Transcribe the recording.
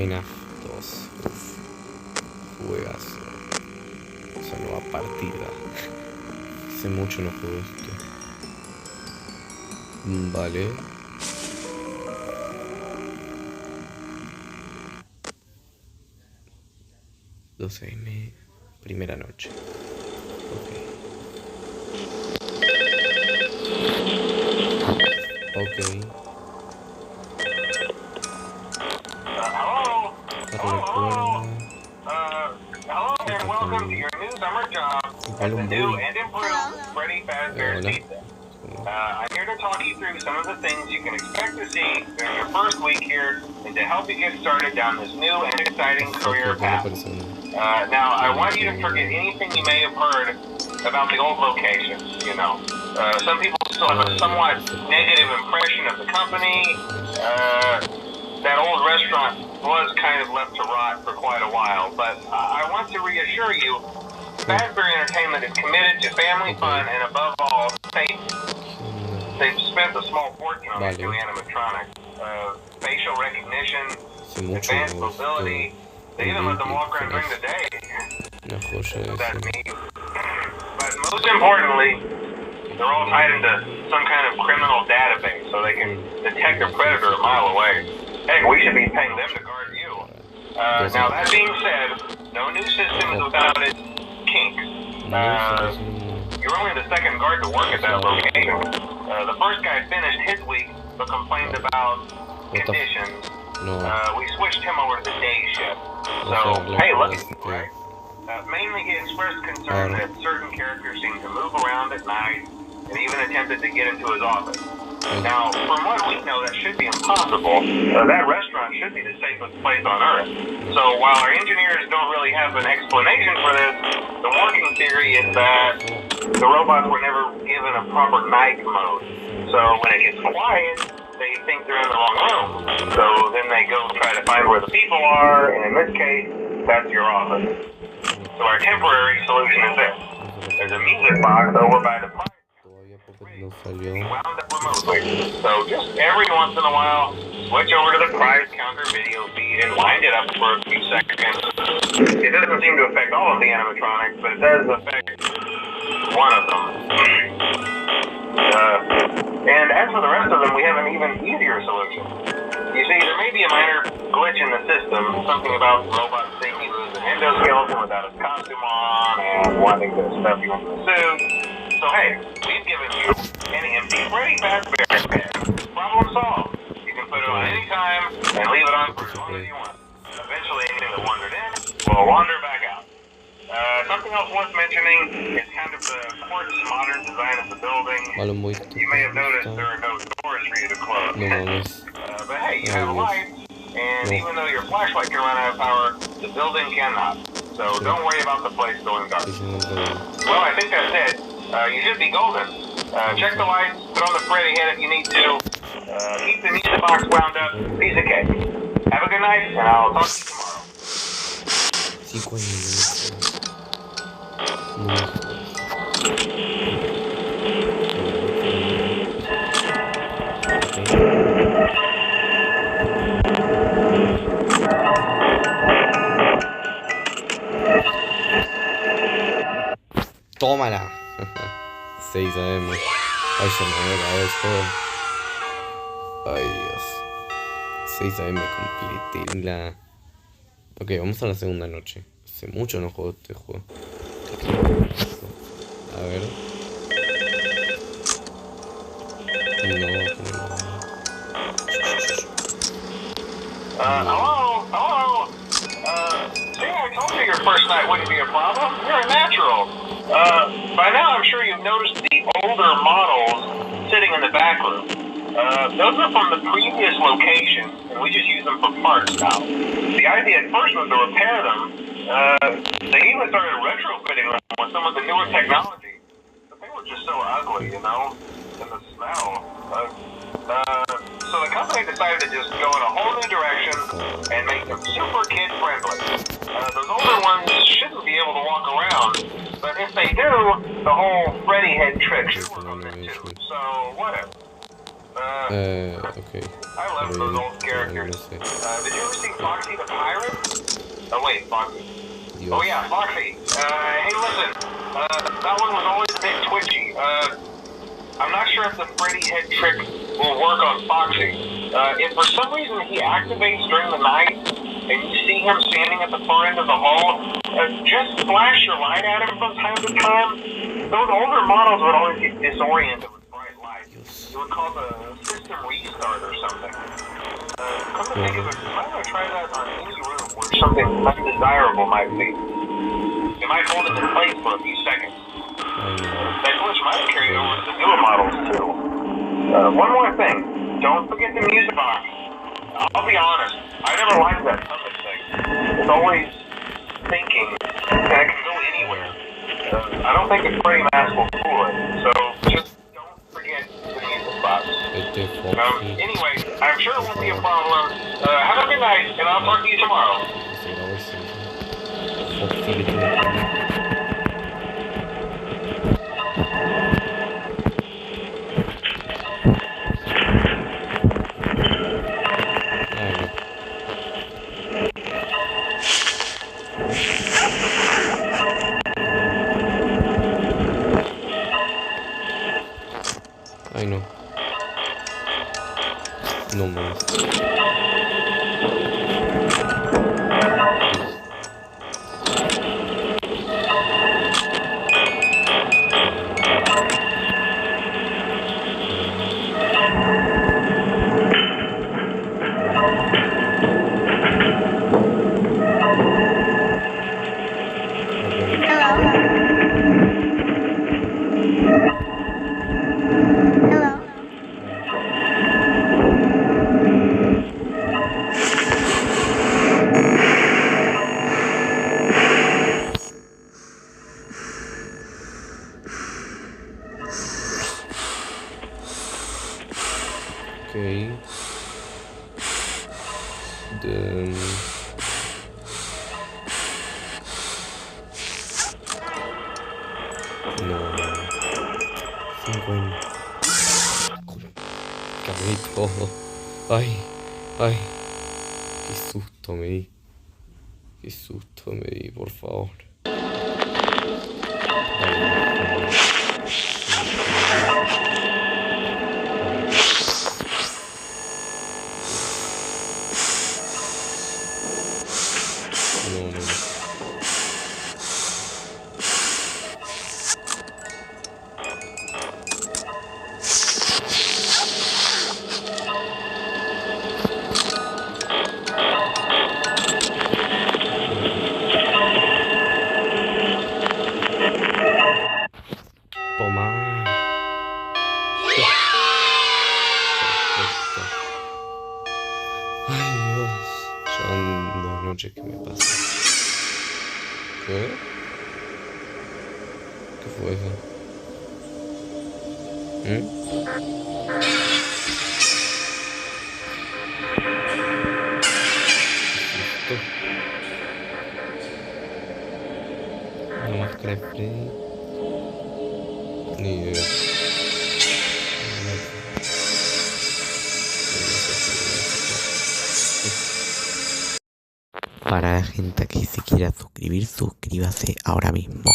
Fnaf 2. Juegazo. O sea, nueva partida. Hace mucho no juego esto. Vale. $12 primera noche. Ok. Hello, and welcome to your new summer job at the new and improved Freddy Fazbear's Pizza. I'm here to talk you through some of the things you can expect to see during your first week here and to help you get started down this new and exciting career path. Now, I want you to forget anything you may have heard about the old location, you know. Some people still have a somewhat negative impression of the company. That old restaurant was kind of left to rot for quite a while, but I want to reassure you, Fazbear Entertainment is committed to family fun and above all, safety. They've spent a small fortune on these new animatronics. Facial recognition, advanced mobility, they even let them walk around during the day. That's neat. But most importantly, they're all tied into some kind of criminal database so they can detect a predator a mile away. Heck, we should be paying them to guard you. Now, that being said, no new system is without its kinks. You're only the second guard to work at that location. The first guy finished his week, but complained about conditions. We switched him over to the day shift. So, hey, look at you, right? Mainly he expressed concern that certain characters seem to move around at night and even attempted to get into his office. Now, from what we know, that should be impossible. That restaurant should be the safest place on Earth. So while our engineers don't really have an explanation for this, the working theory is that the robots were never given a proper night mode. So when it gets quiet, they think they're in the wrong room. So then they go try to find where the people are, and in this case, that's your office. So our temporary solution is this. There's a music box over by the pipe. Wound up remotely. So just every once in a while, switch over to the prize counter video feed and wind it up for a few seconds. It doesn't seem to affect all of the animatronics, but it does affect one of them. And as for the rest of them, we have an even easier solution. You see, there may be a minor glitch in the system, something about robots thinking he was an endoskeleton without his costume on and wanting to stuff you into the suit. So hey, we've given you an empty Freddy Fazbear head. Problem solved. You can put it on any time and leave it on for as long as you want. Eventually anything that wandered in will wander back out. Something else worth mentioning is kind of the quartz modern design of the building. You may have noticed there are no doors for you to close. But hey, you have lights, and even though your flashlight can run out of power, the building cannot. So don't worry about the place going dark. Well, I think that's it. You should be golden. Check the lights, put on the Freddy head if you need to. Keep the music box wound up. Piece of cake. Have a good night, and I'll talk to you tomorrow. 5 minutos. Tómala. 6 AM. Ay, se me había acabado esto. Ay, Dios. 6 AM completé. Ok, vamos a la segunda noche. Hace mucho no juego este juego. A ver. No. Hello? See, I told you your first night wouldn't be a problem. You're a natural. By now I'm sure you've noticed the older models sitting in the back room. Those are from the previous location, and we just use them for parts now. The idea at first was to repair them. They even started retrofitting them with some of the newer technology. But they were just so ugly, you know? And the smell. So the company decided to just go in a whole new direction and make them super kid-friendly. Those older ones shouldn't be able to walk around, but if they do, the whole Freddy head trick should work on them too. So, whatever. Okay. I love those old characters. Did you ever see Foxy the Pirate? Oh wait, Foxy. Dios. Oh yeah, Foxy. Hey listen, that one was always a bit twitchy. I'm not sure if the Freddy head trick will work on Foxy. If for some reason he activates during the night, and you see him standing at the far end of the hall, just flash your light at him from time to time. Those older models would always get disoriented with bright lights. It would cause a system restart or something. Come to think of it, why don't I try that on any room where something undesirable might be? It might hold it in place for a few seconds. That glitch might carry over to the newer models too. One more thing, don't forget the music box. I'll be honest, I never liked that summit thing. It's always thinking that it can go anywhere. I don't think the Freddy mask will fool it, so just don't forget the music box. Anyway, I'm sure it won't be a problem. Have a good night, and I'll talk to you tomorrow. Ay no. No más. Okay. Then no. 50. Cambié todo. Ay, ay. Qué susto me di. Qué susto me di, por favor. Ay, Dios. Son 2 noches que me pasan. ¿Qué? ¿Qué fue eso? Una máscara de Freddy. Ni idea. Para la gente que se quiera suscribir, suscríbase ahora mismo.